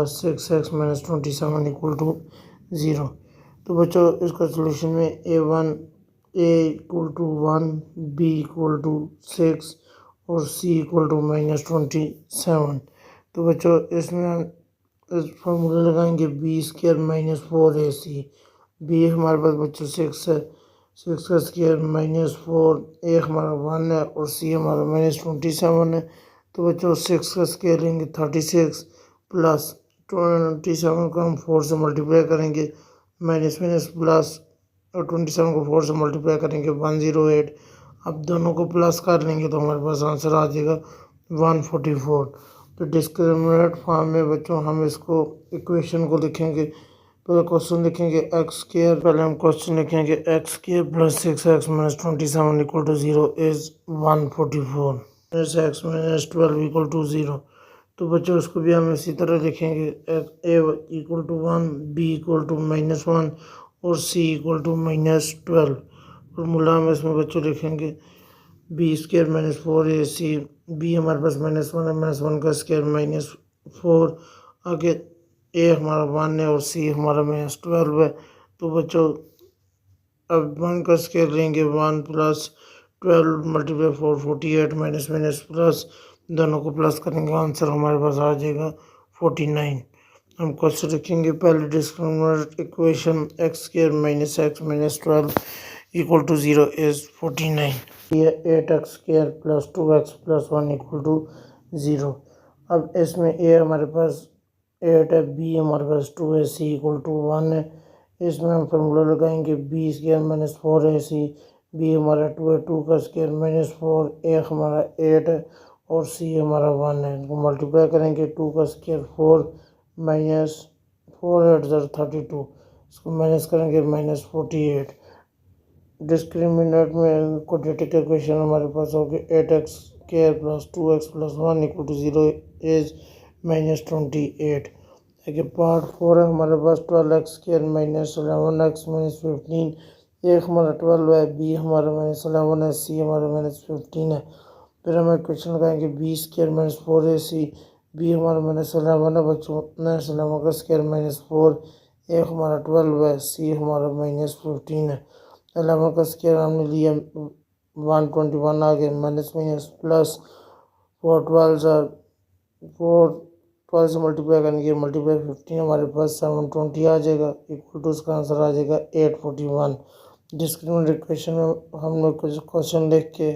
Plus 6x-27 equal to 0। तो बच्चों इसका सोल्यूशन में a=1, b = 6 और c = -27। तो बच्चों इसमें हम इस फॉर्मूला लगाएंगे b² - 4ac। b हमारे पास बच्चों 6 है, 6 का स्क्वायर -4, a हमारा 1 है और c हमारा -27 है। तो बच्चों 6 का स्क्वायर लेंगे 36 प्लस 27 को हम 4 से मल्टीप्लाई करेंगे, माइनस माइनस प्लस और 27 को 4 से मल्टीप्लाई करेंगे 108। अब दोनों को प्लस कर लेंगे तो हमारे पास आंसर आ जाएगा 144। तो डिस्क्रिमिनेंट फॉर्म में बच्चों हम इसको इक्वेशन को लिखेंगे, पहले क्वेश्चन लिखेंगे x², पहले हम क्वेश्चन लिखेंगे x² + 6x - 27 = 0 इज 144 x - 12 = 0। तो बच्चों इसको भी हम इसी तरह लिखेंगे a = 1, b = -1 और c = -12। फॉर्मूला हम इसमें बच्चों लिखेंगे b² - 4ac। b हमारे पास -1 है, -1 का स्क्वायर -4, आगे a हमारा 1 है और c हमारा -12 है। तो बच्चों अब 1 का स्क्वायर लेंगे 1 + 12 × 4 48, माइनस माइनस प्लस, दोनों को प्लस करेंगे आंसर हमारे पास आ जाएगा 49। हम क्वेश्चन लिखेंगे पहले discriminant equation x² - x - 12 = 0 is 49। ये 8x² + 2x + 1 = 0। अब इसमें a हमारे पास 8 है, b हमारे पास 2 है, c = 1 है। इसमें हम फार्मूला लगाएंगे b² - 4ac। b हमारा 2 है, 2 का स्क्वायर -4, a हमारा 8 है और c हमारा 1 है। इनको मल्टीप्लाई करेंगे 2 का स्क्वायर 4 माइनस 4 8 32, इसको माइनस करेंगे -48। डिस्क्रिमिनेंट में क्वाड्रेटिक इक्वेशन हमारे पास होगी 8x² + 2x + 1 = 0 इज -28। देखिए पार्ट 4 है हमारे पास 12x² - 11x - 15। एक हमारा 12 है, b हमारा -11 है, c हमारा -15 है। फिर हम इक्वेशन लगाएंगे b² - 4ac। b हमारा -11 है बच्चों, -11 का स्क्वायर -4, एक हमारा 12 है, c हमारा -15 है। 11 का स्क्वायर हमने लिया 121, आ गया माइनस माइनस प्लस 4 12 से मल्टीप्लाई करेंगे, मल्टीप्लाई 15 हमारे पास 720 आ जाएगा, इक्वल टू उसका आंसर आ जाएगा 841। डिस्क्रिमिनेंट इक्वेशन में हम लोग कुछ क्वेश्चन लिख के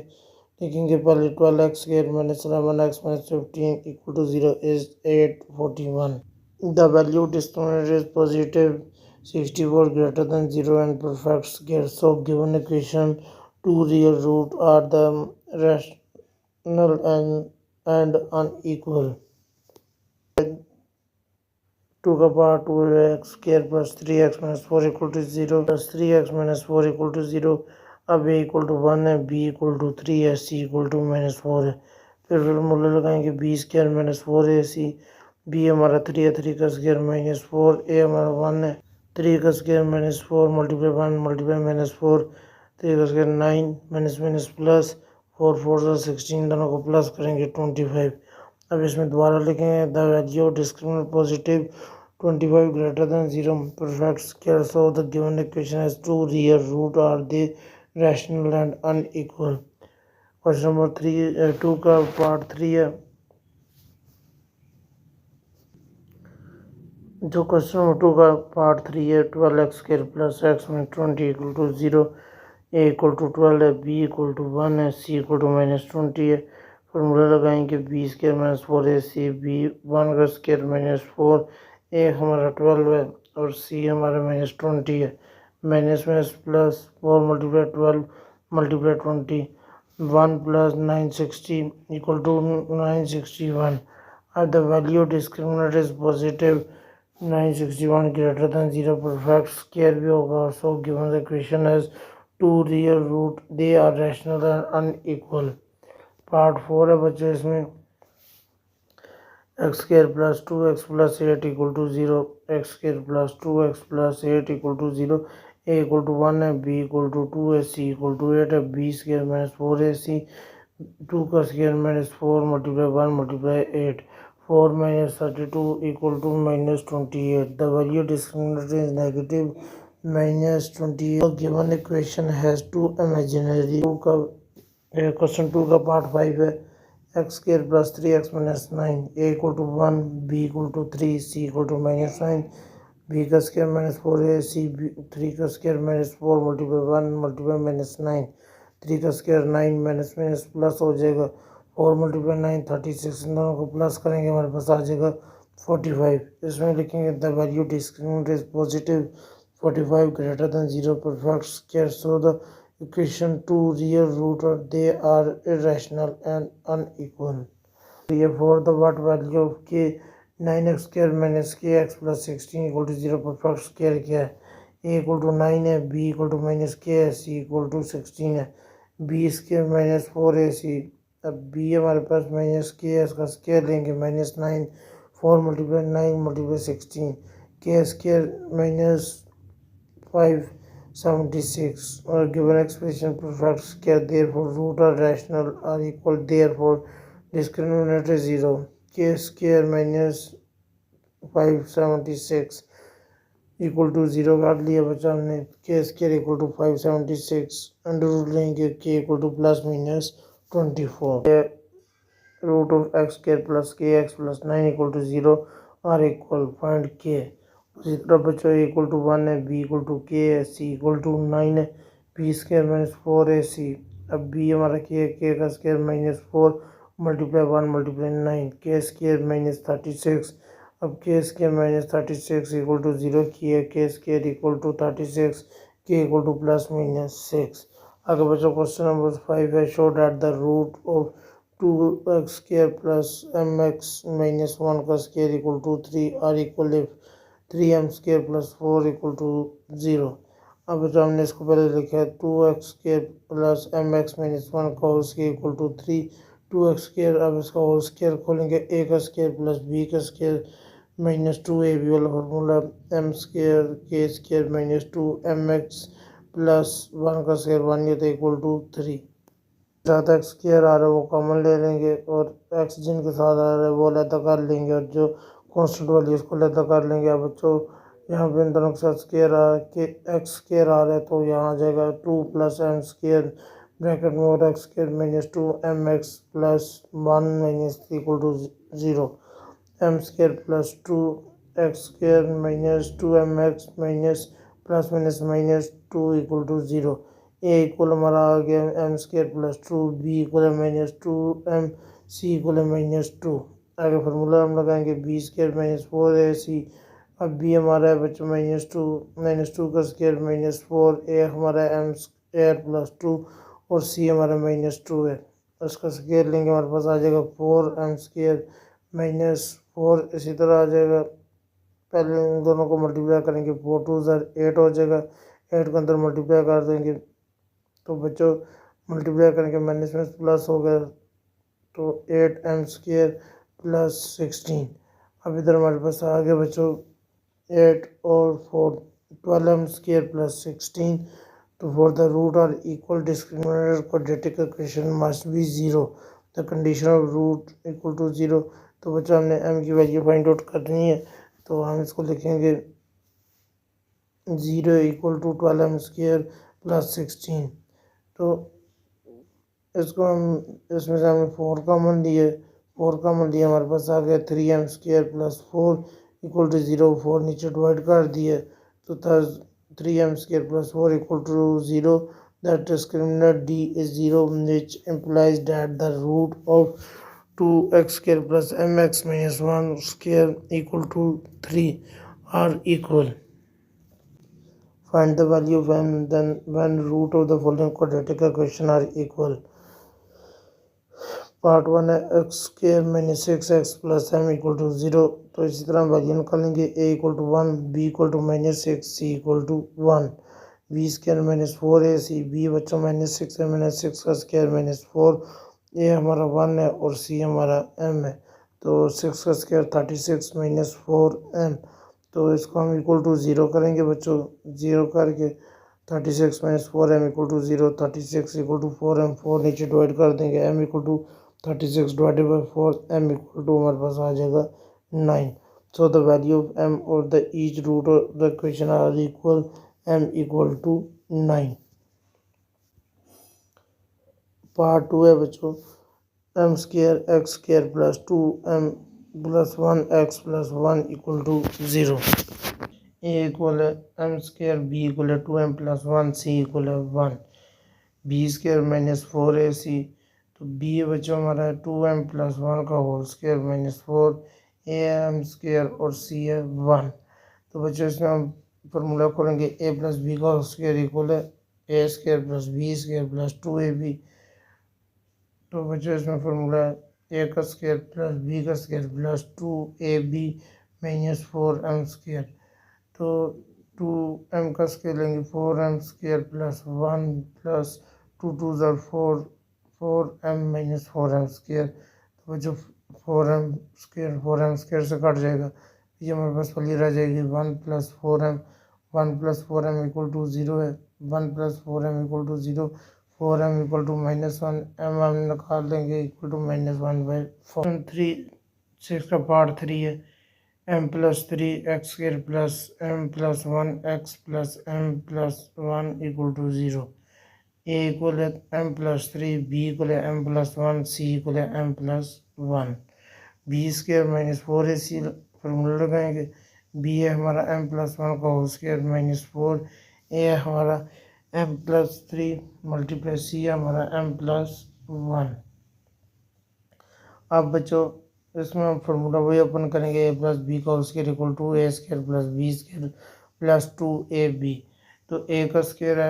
लिखेंगे पहले 12x² - 11x - 15 = 0 is 841। The value discriminant is positive 64 greater than 0 and perfect square. So given equation, two real roots are the rational and unequal. 2 का पावर 2 है, x² + 3x - 4 = 0 + 3x - 4 = 0। अब a = 1 है, b = 3 है, c = -4 है। फिर formula लगाएंगे b² - 4ac। b हमारा 3 है, 3 का स्क्वायर -4, a हमारा 1 है, 3 का स्क्वायर -4 × 1 × -4, 3 का स्क्वायर 9, माइनस माइनस प्लस 4 4 16, दोनों को प्लस करेंगे 25। अब इसमें दोबारा लिखेंगे the value discriminant positive 25 greater than 0 perfect square. So the given equation has two real root. Are they rational and unequal? Question number 3 2 का पार्ट 3 है। जो क्वेश्चन नंबर 2 का पार्ट 3 है 12x² + x - 20 = 0, a = 12 है, b = 1 है, c = -20 है। Formula लगाएंगे b² - 4ac। b 1 का स्क्वायर -4, a हमारा 12 है और c हमारा -20 है। Minus minus plus 4 × 12 × 20, 1 + 960 = 961। The value discriminant is positive 961 greater than 0 perfect square भी होगा। So given the equation has two real root, they are rational and unequal. Part 4 है बच्चों, इसमें x² + 2x + 8 = 0, x² + 2x + 8 = 0, a = 1 है, b = 2 है, c = 8 है, b² - 4ac। 2 का square -4 × 1 × 8। 4 minus 32 equal to minus 28. The value discriminator is negative minus 28. The given equation has two imaginary. Question 2 का part 5 है. x square plus 3x minus 9, a equal to 1, b equal to 3, c equal to minus 9, b का square minus 4 है, c 3 का square minus 4 multiply 1 multiply minus 9, 3 का square 9 minus minus plus हो जाएगा 4 multiply 9 36. इन दोनों को प्लस करेंगे हमारे पास आ जाएगा 45. इसमें लिखेंगे the value discriminant is positive 45 greater than 0 perfect square. So the equation two real root they are irrational and unequal. Therefore the what value of k 9x square minus kx plus 16 equal to 0 perfect square क्या है. a equal to 9 है, b equal to minus k है, c equal to 16 है, b square minus 4ac. अब b हमारे पास minus k है, इसका square लेंगे minus 9 4 multiply 9 multiply 16 k square minus 576 or given expression perfect square. Therefore root are rational are equal. Therefore discriminator is 0. K square minus 576 equal to 0 काट लिया बचा हमने. k square equal to 576 under root लेंगे k equal to plus minus 24. Root of x square plus kx plus 9 equal to 0 are equal. Find k. उसी तरह बच्चों a equal to 1 है, b equal to k है, c equal to 9 है, b square minus 4 है, c. अब b हमारा k का square minus 4 multiply 1 multiply 9 k square minus 36. अब k square minus 36 equal to 0 किया, k square equal to 36 k equal to plus minus 6. आगे बच्चों क्वेश्चन नंबर 5 है. Show that the root of 2x square plus mx minus 1 का square equal to 3 are equal if 3m square plus 4 equal to 0. अब जो हमने इसको पहले लिखा है 2x square plus mx minus 1 का whole square equal to 3 2x square. अब इसका होल स्क्वायर खोलेंगे a का स्क्वायर प्लस b का स्क्वायर माइनस 2ab वाला formula m square k square minus 2 mx plus 1 का स्क्वायर 1 ये तो इक्वल टू 3. साथ एक्स स्क्वायर आ रहा है वो कॉमन ले लेंगे और एक्स जिनके साथ आ रहा है वो अलग कर लेंगे और जो कांस्टेंट वाली उसको अलग कर लेंगे. अब बच्चों यहाँ पे इन दोनों के साथ स्क्वायर आ के एक्स स्क्वायर आ रहा है तो यहाँ आ जाएगा 2 प्लस एम स्क्वायर ब्रैकेट में और x square minus 2 m x plus 1 minus equal to 0 m square plus 2 x square minus 2 m x minus plus minus 2 equal to 0. A equal हमारा आ गया m square plus 2 b equal है minus 2 m c equal है minus 2. आगे formula हम लगाएंगे b square minus 4 a c. अब b हमारा है बच्चों माइनस टू का स्क्वायर माइनस 4 ए हमारा एम स्क्वायर प्लस 2 और सी हमारा माइनस 2 है. उसका स्क्वायर लेंगे हमारे पास आ जाएगा 4 एम स्क्वायर माइनस 4. इसी तरह आ जाएगा पहले इन दोनों को मल्टीप्लाई करेंगे 4 2 8 हो जाएगा. 8 के अंदर मल्टीप्लाई कर देंगे तो बच्चों मल्टीप्लाई करके माइनस में प्लस हो गया तो 8 एम स्क्वायर प्लस 16. अब इधर हमारे पास आ गया बच्चों 8 और 4 12 एम स्क्वायर प्लस 16. तो for the root are equal discriminator quadratic equation must be 0. The condition of root equal to 0. तो बच्चों हमने एम की वैल्यू फाइंड आउट करनी है तो हम इसको लिखेंगे 0 equal to 12 m square plus 16. तो इसको हम इसमें से हमने 4 कॉमन लिए हमारे पास आ गया 3 m square plus 4 equal to 0. 4 नीचे डिवाइड कर दिए तो 3 m square plus 4 equal to 0. That discriminant D is 0 which implies that the root of 2x square plus mx minus 1 square equal to 3 are equal. Find the value when root of the following quadratic equation are equal. Part 1 है x square minus 6x plus m equal to 0. तो इसी तरह value निकालेंगे a equal to 1 b equal to minus 6 c equal to 1. b square minus 4ac b बच्चों minus 6 है minus 6 का square minus 4 a हमारा 1 है और c हमारा m है. तो 6 का स्क्वायर 36 माइनस 4m. तो इसको हम इक्वल टू 0 करेंगे बच्चों. 0 करके 36 minus 4m equal to 0. 36 equal to 4m 4 नीचे डिवाइड कर देंगे m equal to 36 divided by 4 m equal to हमारे पास आ जाएगा 9. So the value of m और the each root of the equation are equal, m equal to 9. Part 2 है बच्चों, m square x square plus 2m plus 1x plus 1 equal to 0. a equal है m square, b equal है 2m plus 1, c equal है 1. b square minus 4ac, तो b बच्चों हमारा है 2m plus 1 का whole square minus 4, a m square और c है 1. तो बच्चों इसमें हम फार्मूला खोलेंगे, a प्लस बी का होल स्क्वायर इक्वल है a square plus b square plus 2ab. तो बच्चों इसमें फार्मूला है a का स्क्वायर प्लस b का square plus 2ab minus 4m square. तो 2m का स्क्वायर लेंगे 4m स्क्वायर प्लस 1 प्लस 2 2 ज़र 4, 4m माइनस 4m स्क्वायर. तो बच्चों 4m स्क्वायर से कट जाएगा, ये हमारे पास वैल्यू रह जाएगी 1 plus 4m. 1 plus 4m equal to 0 है, 1 plus 4m equal to 0. 4m equal to minus 1, m हम निकाल देंगे इक्वल टू माइनस 1/4. 6 का पार्ट 3 है, m plus 3 x square plus m plus 1 x plus m plus 1 equal to 0. a equal है m plus 3, b equal है m plus 1, c equal है m plus 1. b square minus 4ac formula लगाएंगे, b है हमारा m plus 1 का whole square minus 4, a है हमारा m plus 3 multiply c है हमारा m प्लस 1. अब बच्चों इसमें हम फार्मूला वही ओपन करेंगे, a प्लस बी का whole square equal to a square plus b square plus 2ab. तो a का स्क्वायर है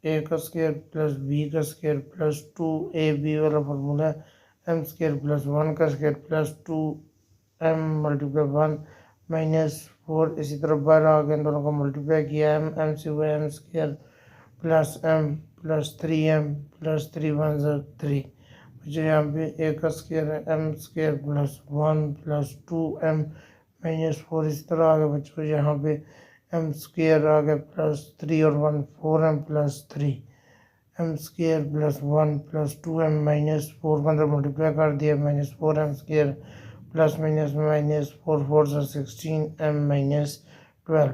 a का स्क्वायर प्लस b का स्क्वायर प्लस 2ab वाला फार्मूला है m स्क्वायर प्लस 1 का square plus 2m multiply 1 minus 4. इसी तरह बाहर आ गए, दोनों का मल्टीप्लाई किया, m से हुआ m square plus m plus 3m plus 3 1 3. जो यहाँ पे a का स्क्वायर है m square plus 1 plus 2m minus 4. इस तरह आ गया बच्चों, यहाँ पे m स्क्वायर आ गया प्लस 3 और 1 4m plus 3, m square plus 1 plus 2m minus 4 को अंदर मल्टीप्लाई कर दिया, minus 4m square plus minus minus 4 4 16m minus 12.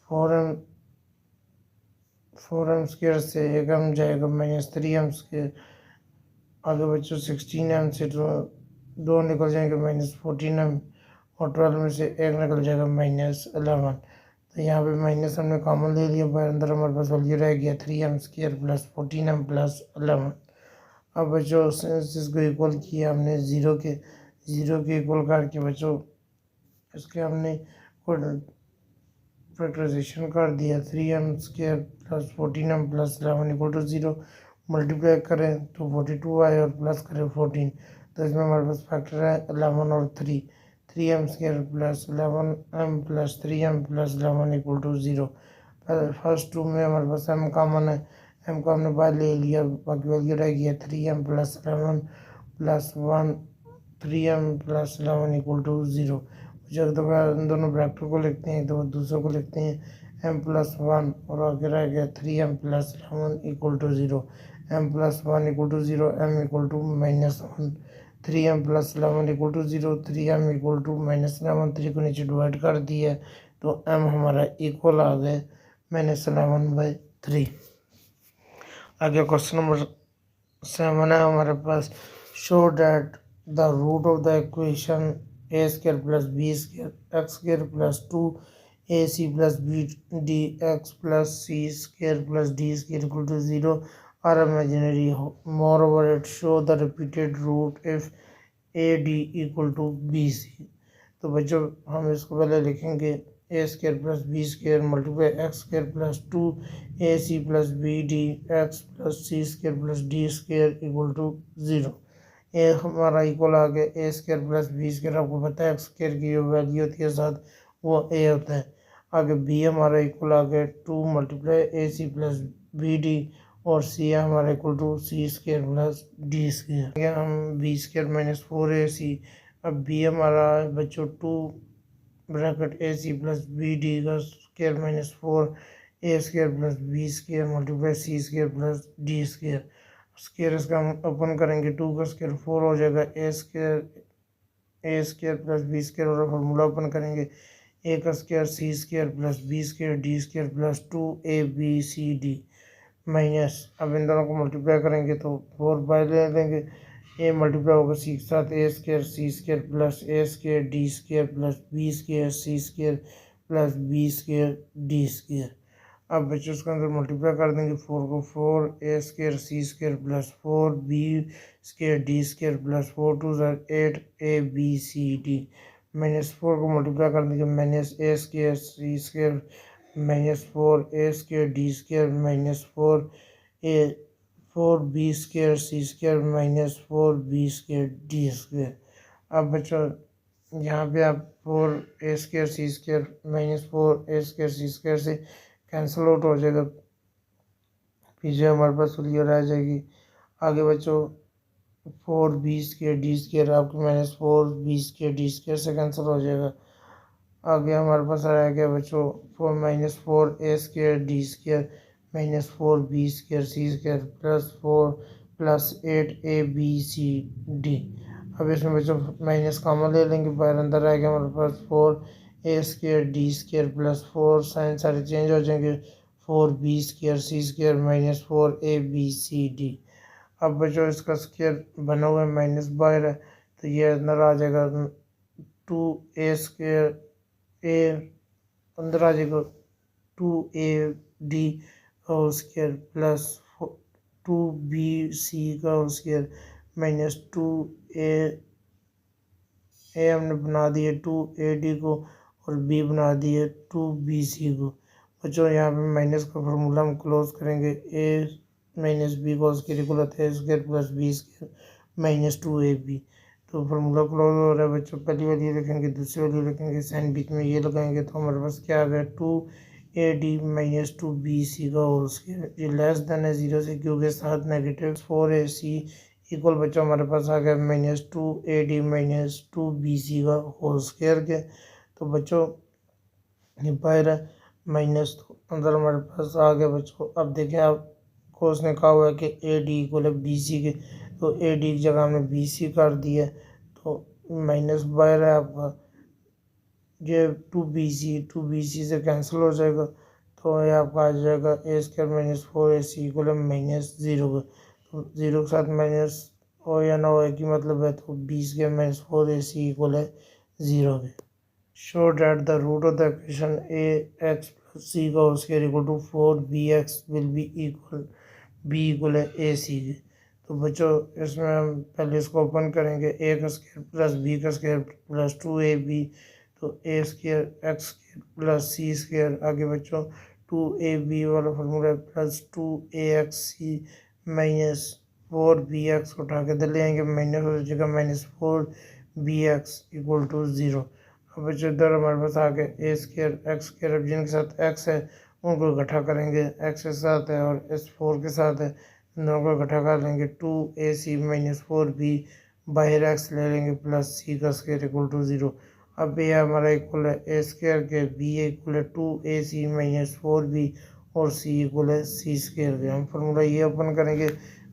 4m square से एक m जाएगा माइनस 3m स्क्वायर. आगे बच्चों 16m से दो निकल जाएंगे माइनस 14m और 12 में से एक निकल जाएगा माइनस 11. तो यहाँ पे माइनस हमने कॉमन ले लिया, बाहर अंदर हमारे पास वैल्यू रह गया 3m square plus 14m plus 11. अब बच्चों इसको इक्वल किया हमने ज़ीरो के इक्वल करके बच्चों इसके हमने फैक्टराइजेशन कर दिया, 3m square plus 14m plus 11 equal to 0. Multiply करें तो 42 आए और प्लस करें 14, तो इसमें हमारे पास फैक्टर है 11 और 3. 3m square plus 11m plus 3m plus 11 equal to 0. First two में हमारे पास m कॉमन है, m को हमने बाहर ले लिया, बाकी वैल्यू रह गया 3m plus 11 plus 1, 3m plus 11 equal to 0. जब दोनों ब्रैकेट को लिखते हैं तो दूसरों को लिखते हैं m प्लस 1 और आगे रह गया 3m plus 11 equal to 0. m plus 1 equal to 0, m equal to minus 1. 3m plus 11 equal to 0, 3m equal to minus 11. 3 को नीचे डिवाइड कर दिया तो m हमारा इक्वल आ गया माइनस 11/3. आगे क्वेश्चन नंबर 7 है हमारे पास, show that the root of the equation a square plus b square x square plus 2ac plus b dx plus c square plus d square equal to 0 are imaginary. Moreover, it show the repeated root if ad equal to bc. तो बच्चों हम इसको पहले लिखेंगे a square plus b square multiply x square plus 2ac plus b d x plus c square plus d square equal to 0. ए हमारा equal आ गया a square plus B square. आपको पता है एक्स स्क्वायर की जो वैल्यू होती है साथ वो ए होता है. आगे बी हमारा इक्वल आ गया 2 multiply a c plus b d और सी हमारा equal to c square plus d square. हम बी स्क्वायर माइनस 4ac. अब बी हमारा बच्चों 2 bracket a c plus b d का स्क्वायर माइनस 4 ए square plus B square multiply c square plus d square. Square इसका हम open करेंगे, 2 का square 4 हो जाएगा, a square plus B square और फॉर्मूला ओपन करेंगे, ए का स्क्वायर सी square plus B square D square plus 2ab minus, अब इन दोनों को मल्टीप्लाई करेंगे तो 4 बाय ले लेंगे, ए मल्टीप्लाई होगा सी के साथ, A square C square plus A square D square plus B square C square plus B square D square. अब बच्चों उसके अंदर मल्टीप्लाई कर देंगे, 4 को 4 ए square C square plus 4 B square D square plus 4 2 8 A B C D minus 4 को multiply कर देंगे, minus A square C square minus 4 A square D square minus 4 B square C square minus 4 B square D square. अब बच्चों यहाँ पे आप 4 ए square सी square minus 4 ए square सी square से cancel out हो जाएगा, पीछे हमारे पास क्लियर आ जाएगी। आगे बच्चों 4 बी स्क्वायर डी स्क्वायर आपके minus 4 B square D square से कैंसिल हो जाएगा। आगे हमारे पास आ गया बच्चों 4 minus 4 A square D square minus 4 B square C square plus 4 plus 8 A B C D. अब इसमें बच्चों माइनस कॉमन ले लेंगे, बाहर अंदर आ गया हमारे पास 4 ए square D square plus 4 sign सारे चेंज हो जाएंगे, 4 B square C square minus 4 A B C D. अब बच्चों इसका स्क्वायर बना हुआ है, माइनस बाहर है तो ये अंदर आ जाएगा 2 ए स्क्वायर ए अंदर आ जाएगा 2 डी का whole square plus 2 b c का होल स्क्वायर माइनस 2 ए हमने बना दिए 2 डी को और बी बना दिए 2 बी सी को। बच्चों यहाँ पे माइनस का फॉर्मूला हम क्लोज करेंगे, ए माइनस बी को स्क्वायर इक्वल होता है square plus B square minus 2ab। तो फार्मूला क्लोज हो रहा है बच्चों, पहली वाली लिखेंगे दूसरी वाली लिखेंगे, साइन बीच में ये लगाएंगे तो हमारे पास क्या आ गया 2ad माइनस 2bc का होल स्क्वायर, ये लेस देन है 0 से क्यू के साथ नेगेटिव 4ac इक्वल बच्चों हमारे पास आ गया माइनस 2ad माइनस 2bc का होल स्क्वायर के। तो बच्चों ये बाहर है माइनस, तो अंदर हमारे पास आ गया बच्चों। अब देखें आपको उसने कहा हुआ है कि ए डी इक्वल है बी सी के, तो ए डी की जगह हमने बी सी कर दिया, तो माइनस बाहर है आपका ये 2bc से कैंसिल हो जाएगा, तो ये आपका आ जाएगा a square minus 4ac equal है माइनस 0 का, तो 0 के साथ माइनस हो या ना हो एक ही मतलब है, तो B square minus 4ac equal है 0 के। Show that the root of the equation ax plus C का whole square equal to 4bx will be equal B equal है ac के। तो बच्चों इसमें हम पहले इसको ओपन करेंगे, ए का स्क्वायर प्लस बी का स्क्वायर प्लस 2ab, तो ए स्क्वायर एक्स स्क्वायर प्लस सी स्क्वायर, आगे बच्चों 2ab वाला formula plus 2axc minus 4bx को उठा के इधर ले आएंगे, माइनस हो जाएगा माइनस 4bx इक्वल टू 0। अब बच्चों इधर हमारे पास आ गया ए स्क्वायर एक्स स्क्वायर, अब जिनके साथ एक्स है उनको इकट्ठा करेंगे, एक्स के साथ है और एस 4 के साथ है, दोनों को इकट्ठा कर लेंगे 2ac माइनस 4b, बाहर एक्स ले लेंगे प्लस सी का स्क्वायर इक्वल टू 0। अब ये हमारा इक्वल है ए स्क्वायर के, बी इक्वल है 2ac माइनस 4b और सी इक्वल है सी स्क्वायर के। हम फार्मूला ये ओपन करेंगे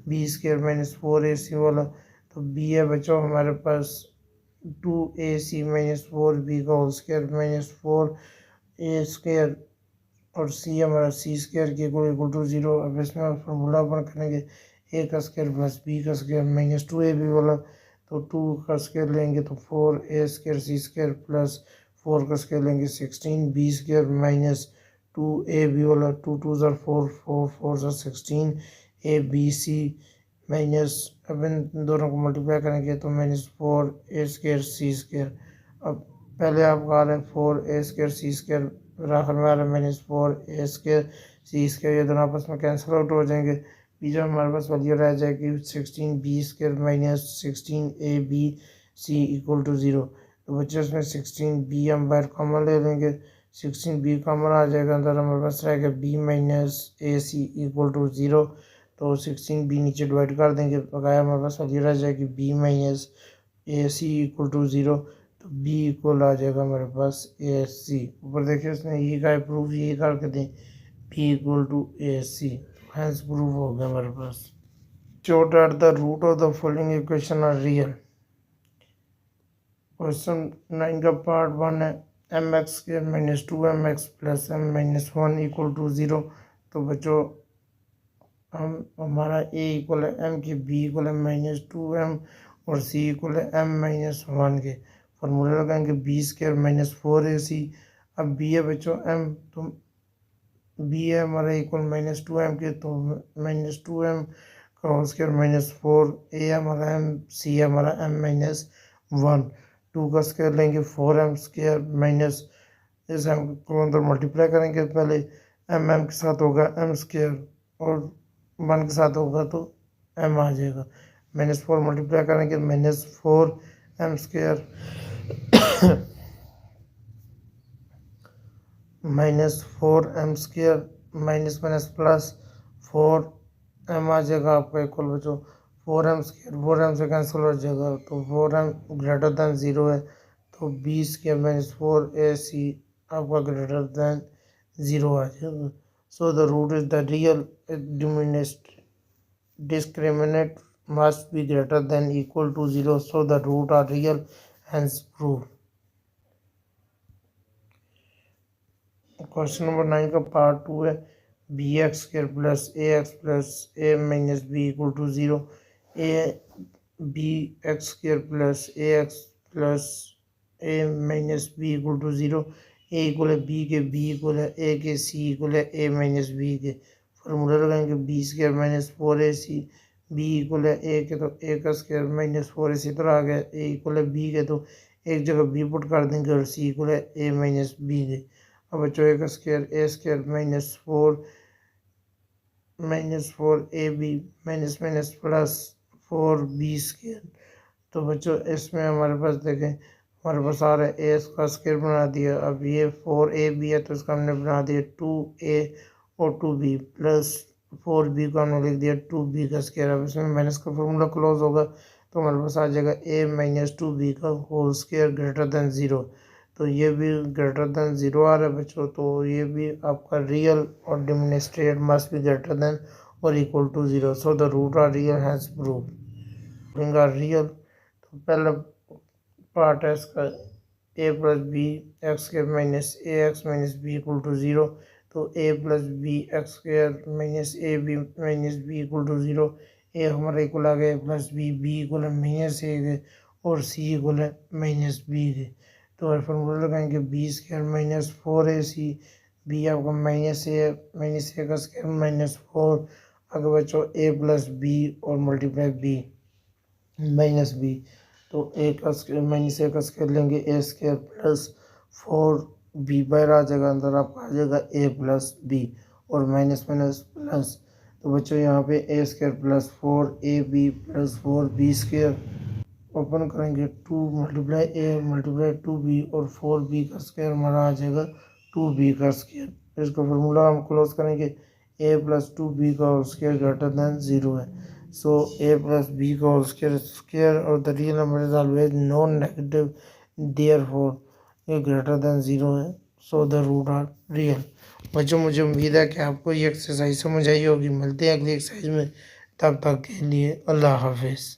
बी स्क्वायर माइनस 4ac वाला, तो बी है बच्चों हमारे पास 2ac माइनस 4b का whole square minus 4a square और सी हमारा सी स्क्वायर के इक्वल टू 0। अब इसमें फार्मूला ओपन करेंगे ए का स्क्वायर प्लस बी का स्क्वायर माइनस 2ab वाला, तो 2 का स्क्वायर लेंगे तो 4a स्क्वायर सी स्क्वायर प्लस 4 का स्क्वायर लेंगे 16b स्क्वायर माइनस 2ab वाला, 2 2 4 4 4 16abc माइनस, अब इन दोनों को मल्टीप्लाई करेंगे तो माइनस 4a स्क्वायर सी स्क्वायर। अब पहले आपका आ रहा है 4a स्क्वायर सी स्क्वायर, आखिर में आ रहा है माइनस 4a स्क्वायर सी स्क्वायर, ये दोनों आपस में कैंसिल आउट हो जाएंगे, बीच में हमारे पास वैल्यू रह जाएगी 16b square minus 16abc equal to 0। तो बच्चे इसमें 16b हम बाहर कॉमन ले लेंगे, 16b कॉमन आ जाएगा, अंदर हमारे पास रहेगा b minus ac equal to 0, तो 16b नीचे डिवाइड कर देंगे, बकाया हमारे पास वैल्यू रह जाएगी b minus ac equal to 0, तो b इक्वल आ जाएगा हमारे पास ac। ऊपर देखिए उसने ये का प्रूफ ये करके दें b equal to ac, hence proof हो गया हमारे पास। show that the root of the following equation are real। Question 9 का पार्ट 1 है m x square minus 2mx plus m minus 1 equal to 0। तो बच्चों हमारा ए इक्वल है एम के, बी इक्वल है -2m और सी इक्वल है m माइनस 1 के। फॉर्मूला लगाएंगे बी स्क्र माइनस 4ac। अब बी है बच्चों m, तो बी है हमारा इक्वल -2m के, तो -2m का होल स्क्वायर -4। ए हमारा m, सी हमारा m माइनस 1। 2 का स्क्वायर लेंगे 4m स्क्वायर माइनस इस m को अंदर मल्टीप्लाई करेंगे। पहले m के साथ होगा m स्क्वायर और 1 के साथ होगा तो m आ जाएगा। -4 मल्टीप्लाई करेंगे -4m square -4m square minus minus plus 4m आ जाएगा आपका इक्वल बच्चों 4m स्क्वायर 4m से कैंसिल हो जाएगा, तो 4m ग्रेटर दैन 0 है, तो b स्क्वायर माइनस 4ac आपका ग्रेटर दैन 0 आ जाएगा। So the root is the real discriminant must be greater than equal to 0, so the root are real, hence proof। Question number 9 का part 2 है b x square plus a x plus a minus B equal to 0। A b x square plus a x plus a minus B equal to 0। A equal है b के, b equal है a के, c equal है a minus b के। Formula लगाएंगे b square minus 4ac। B equal है a के, तो ए का स्क्र माइनस 4ac इधर आ गया। ए इक्वल है बी के, तो एक जगह बी पुट कर देंगे और सी इक्वल है ए माइनस बी के। अब बच्चों ए का square a square -4 A B minus minus plus 4b square. तो बच्चों इसमें हमारे पास देखें हमारे पास आ रहा है ए का स्क्वायर बना दिया। अब ये 4ab है तो इसका हमने बना दिया 2a और 2b प्लस 4b को हमने लिख दिया 2b का स्क्वायर। अब इसमें माइनस का फॉर्मूला क्लोज होगा तो हमारे पास आ जाएगा a माइनस 2b का होल स्क्वायर ग्रेटर दैन 0। तो ये भी ग्रेटर दैन 0 आ रहा है बच्चों, तो ये भी आपका रियल और demonstrate must be greater than और equal to 0, so the root are real has proof are real. तो पहला पार्ट है इसका A plus B X square minus A X minus B equal to 0। तो A plus B X square minus A B minus B equal to 0। ए हमारा equal आ गया plus B equal है minus A के और सी equal है minus b के। तो फॉर्मूला लगाएंगे b square minus 4ac। B आपका माइनस ए का स्क्वायर -4। अगर बच्चों ए प्लस बी और मल्टीप्लाई बी माइनस बी, तो ए का स्क्वायर माइनस ए का स्क्वायर लेंगे ए स्क्वायर प्लस 4b बाहर आ जाएगा, अंदर आपका आ जाएगा ए प्लस बी और माइनस माइनस प्लस। तो बच्चों यहाँ पे A square plus 4ab plus 4b square open करेंगे 2 मल्टीप्लाई ए मल्टीप्लाई 2b और 4b का स्क्वायर हमारा आ जाएगा 2b का स्क्वायर। इसका फॉर्मूला हम क्लोज करेंगे a प्लस 2b का होल स्क्वायर ग्रेटर दैन 0 है। सो a प्लस b का होल स्क्वायर और the real number is always non negative, therefore ये ग्रेटर दैन 0 है, so the root are real. बच्चों मुझे उम्मीद है कि आपको ये एक्सरसाइज समझ आई होगी। मिलते हैं अगली एक्सरसाइज में, तब तक के लिए अल्लाह हाफिज़।